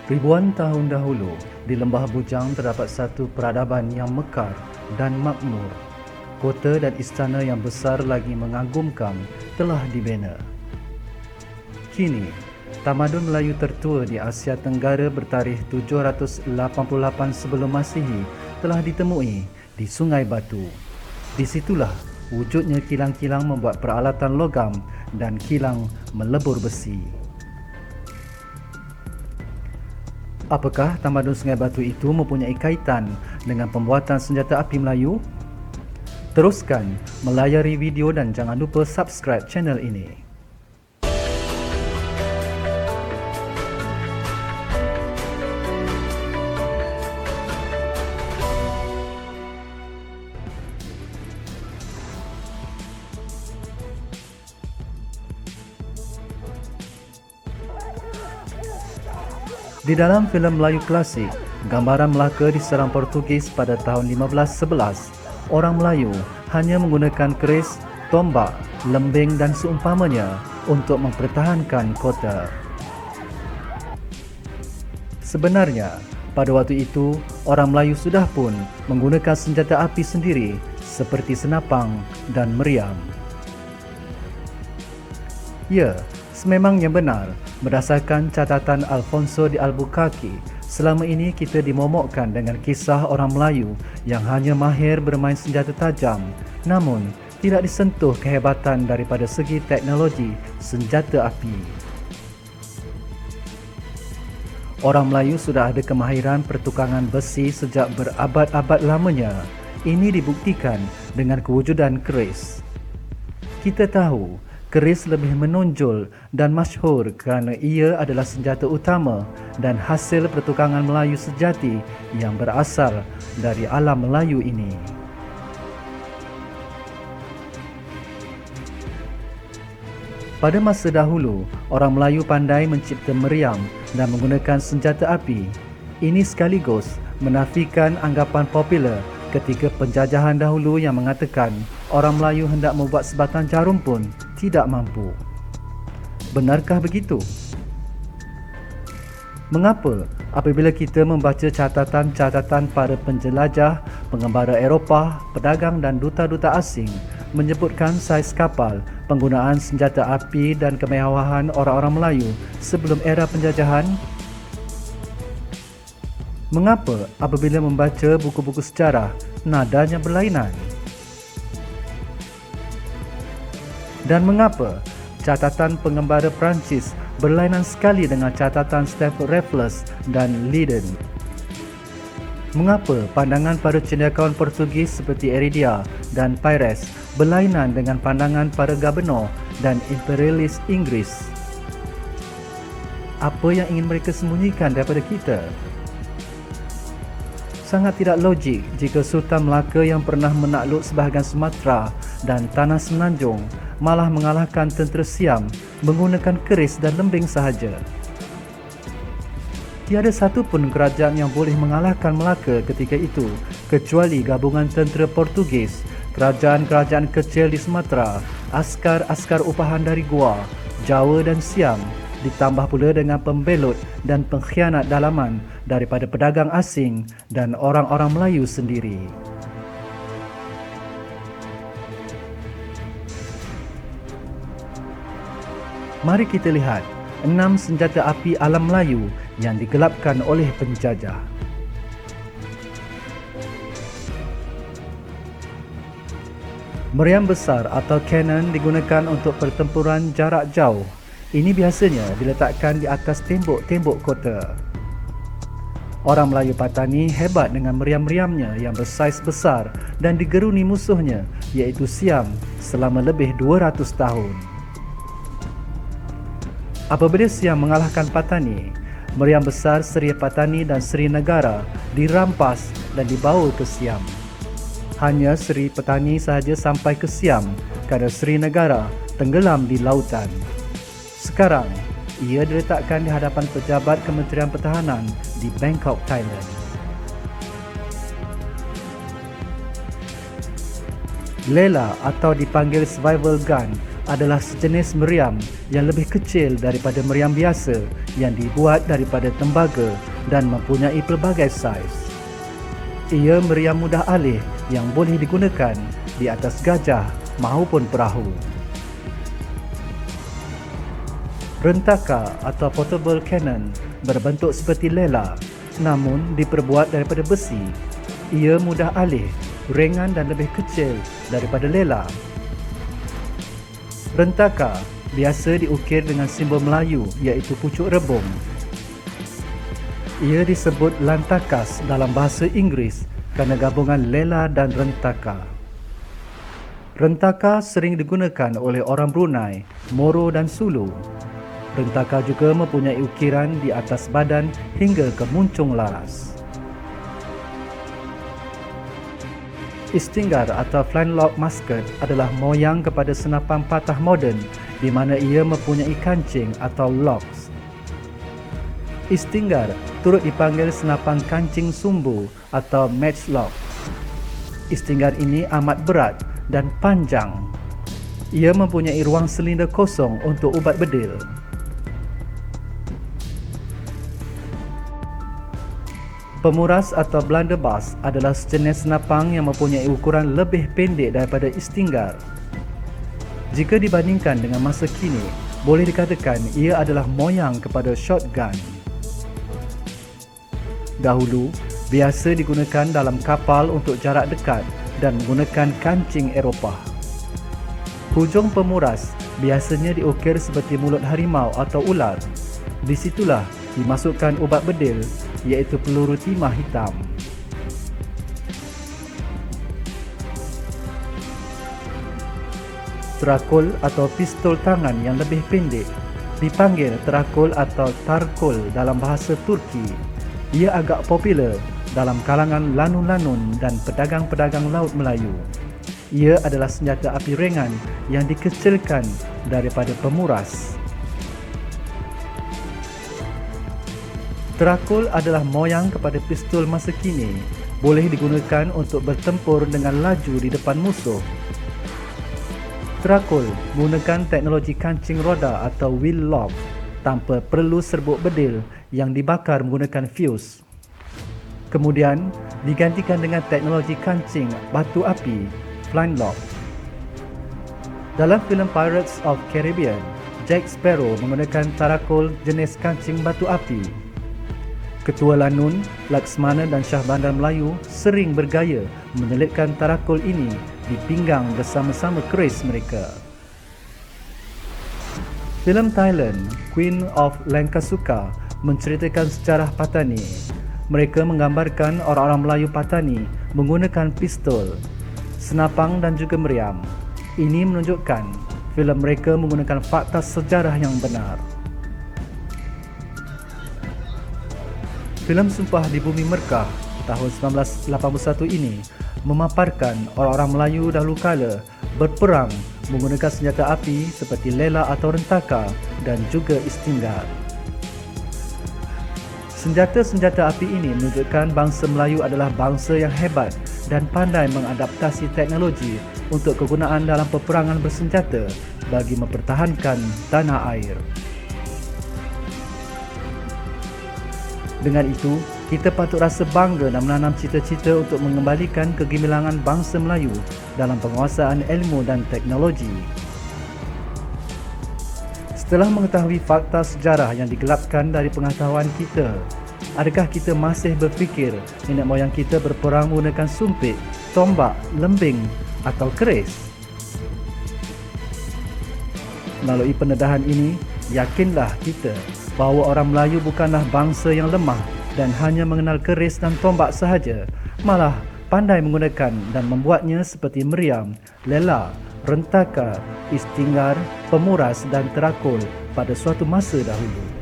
Ribuan tahun dahulu, di Lembah Bujang terdapat satu peradaban yang mekar dan makmur. Kota dan istana yang besar lagi mengagumkan telah dibina. Kini, tamadun Melayu tertua di Asia Tenggara bertarikh 788 sebelum Masihi telah ditemui di Sungai Batu. Di situlah wujudnya kilang-kilang membuat peralatan logam dan kilang melebur besi. Apakah tamadun Sungai Batu itu mempunyai kaitan dengan pembuatan senjata api Melayu? Teruskan melayari video dan jangan lupa subscribe channel ini. Di dalam filem Melayu klasik, gambaran Melaka diserang Portugis pada tahun 1511. Orang Melayu hanya menggunakan keris, tombak, lembing dan seumpamanya untuk mempertahankan kota. Sebenarnya, pada waktu itu, orang Melayu sudah pun menggunakan senjata api sendiri seperti senapang dan meriam. Ya, sememangnya benar. Berdasarkan catatan Alfonso de Albuquerque, selama ini kita dimomokkan dengan kisah orang Melayu yang hanya mahir bermain senjata tajam, namun tidak disentuh kehebatan daripada segi teknologi senjata api. Orang Melayu sudah ada kemahiran pertukangan besi sejak berabad-abad lamanya. Ini dibuktikan dengan kewujudan keris. Kita tahu keris lebih menonjol dan masyhur kerana ia adalah senjata utama dan hasil pertukangan Melayu sejati yang berasal dari alam Melayu ini. Pada masa dahulu, orang Melayu pandai mencipta meriam dan menggunakan senjata api. Ini sekaligus menafikan anggapan popular ketika penjajahan dahulu yang mengatakan orang Melayu hendak membuat sebatang jarum pun tidak mampu. Benarkah begitu? Mengapa apabila kita membaca catatan-catatan para penjelajah, pengembara Eropah, pedagang dan duta-duta asing menyebutkan saiz kapal, penggunaan senjata api dan kemewahan orang-orang Melayu sebelum era penjajahan? Mengapa apabila membaca buku-buku sejarah nadanya berlainan? Dan mengapa catatan pengembara Perancis berlainan sekali dengan catatan Stafford Raffles dan Leiden? Mengapa pandangan para cendekiawan Portugis seperti Heredia dan Pires berlainan dengan pandangan para gubernur dan imperialis Inggeris? Apa yang ingin mereka sembunyikan daripada kita? Sangat tidak logik jika Sultan Melaka yang pernah menakluk sebahagian Sumatera dan tanah Semenanjung malah mengalahkan tentera Siam menggunakan keris dan lembing sahaja. Tiada satu pun kerajaan yang boleh mengalahkan Melaka ketika itu kecuali gabungan tentera Portugis, kerajaan-kerajaan kecil di Sumatera, askar-askar upahan dari Goa, Jawa dan Siam, ditambah pula dengan pembelot dan pengkhianat dalaman daripada pedagang asing dan orang-orang Melayu sendiri. Mari kita lihat 6 senjata api alam Melayu yang digelapkan oleh penjajah. Meriam besar atau cannon digunakan untuk pertempuran jarak jauh. Ini biasanya diletakkan di atas tembok-tembok kota. Orang Melayu Patani hebat dengan meriam-meriamnya yang bersaiz besar dan digeruni musuhnya iaitu Siam selama lebih 200 tahun. Apabila Siam mengalahkan Patani, meriam besar Seri Patani dan Seri Negara dirampas dan dibawa ke Siam. Hanya Seri Patani sahaja sampai ke Siam kerana Seri Negara tenggelam di lautan. Sekarang, ia diletakkan di hadapan pejabat Kementerian Pertahanan di Bangkok, Thailand. Lela atau dipanggil survival gun adalah sejenis meriam yang lebih kecil daripada meriam biasa yang dibuat daripada tembaga dan mempunyai pelbagai saiz. Ia meriam mudah alih yang boleh digunakan di atas gajah maupun perahu. Rentaka atau portable cannon berbentuk seperti lela namun diperbuat daripada besi. Ia mudah alih, ringan dan lebih kecil daripada lela. Rentaka biasa diukir dengan simbol Melayu iaitu pucuk rebung. Ia disebut lantakas dalam bahasa Inggeris kerana gabungan lela dan rentaka. Rentaka sering digunakan oleh orang Brunei, Moro dan Sulu. Rentaka juga mempunyai ukiran di atas badan hingga ke muncung laras. Istinggar atau flintlock musket adalah moyang kepada senapan patah moden di mana ia mempunyai kancing atau locks. Istinggar turut dipanggil senapan kancing sumbu atau matchlock. Istinggar ini amat berat dan panjang. Ia mempunyai ruang silinder kosong untuk ubat bedil. Pemuras atau blunderbuss adalah sejenis senapang yang mempunyai ukuran lebih pendek daripada istinggar. Jika dibandingkan dengan masa kini, boleh dikatakan ia adalah moyang kepada shotgun. Dahulu, biasa digunakan dalam kapal untuk jarak dekat dan menggunakan kancing Eropah. Hujung pemuras biasanya diukir seperti mulut harimau atau ular. Di situlah dimasukkan ubat bedil iaitu peluru timah hitam. Terakul atau pistol tangan yang lebih pendek dipanggil terakul atau tarkul dalam bahasa Turki. Ia agak popular dalam kalangan lanun-lanun dan pedagang-pedagang laut Melayu. Ia adalah senjata api ringan yang dikecilkan daripada pemuras. Terakul adalah moyang kepada pistol masa kini, boleh digunakan untuk bertempur dengan laju di depan musuh. Terakul menggunakan teknologi kancing roda atau wheel lock tanpa perlu serbuk bedil yang dibakar menggunakan fuse. Kemudian digantikan dengan teknologi kancing batu api, flintlock. Dalam filem Pirates of Caribbean, Jack Sparrow menggunakan terakul jenis kancing batu api. Ketua Lanun, Laksmana dan Shah Bandar Melayu sering bergaya menyelitkan terakul ini di pinggang bersama-sama keris mereka. Filem Thailand, Queen of Lankasuka menceritakan sejarah Patani. Mereka menggambarkan orang-orang Melayu Patani menggunakan pistol, senapang dan juga meriam. Ini menunjukkan filem mereka menggunakan fakta sejarah yang benar. Filem Sumpah di Bumi Merkah tahun 1981 ini memaparkan orang-orang Melayu dahulu kala berperang menggunakan senjata api seperti lela atau rentaka dan juga istinggar. Senjata-senjata api ini menunjukkan bangsa Melayu adalah bangsa yang hebat dan pandai mengadaptasi teknologi untuk kegunaan dalam peperangan bersenjata bagi mempertahankan tanah air. Dengan itu, kita patut rasa bangga dan menanam cita-cita untuk mengembalikan kegemilangan bangsa Melayu dalam penguasaan ilmu dan teknologi. Setelah mengetahui fakta sejarah yang digelapkan dari pengetahuan kita, adakah kita masih berfikir nenek moyang kita berperang menggunakan sumpit, tombak, lembing atau keris? Melalui pendedahan ini, yakinlah kita bahawa orang Melayu bukanlah bangsa yang lemah dan hanya mengenal keris dan tombak sahaja, malah pandai menggunakan dan membuatnya seperti meriam, lela, rentaka, istinggar, pemuras dan terakul pada suatu masa dahulu.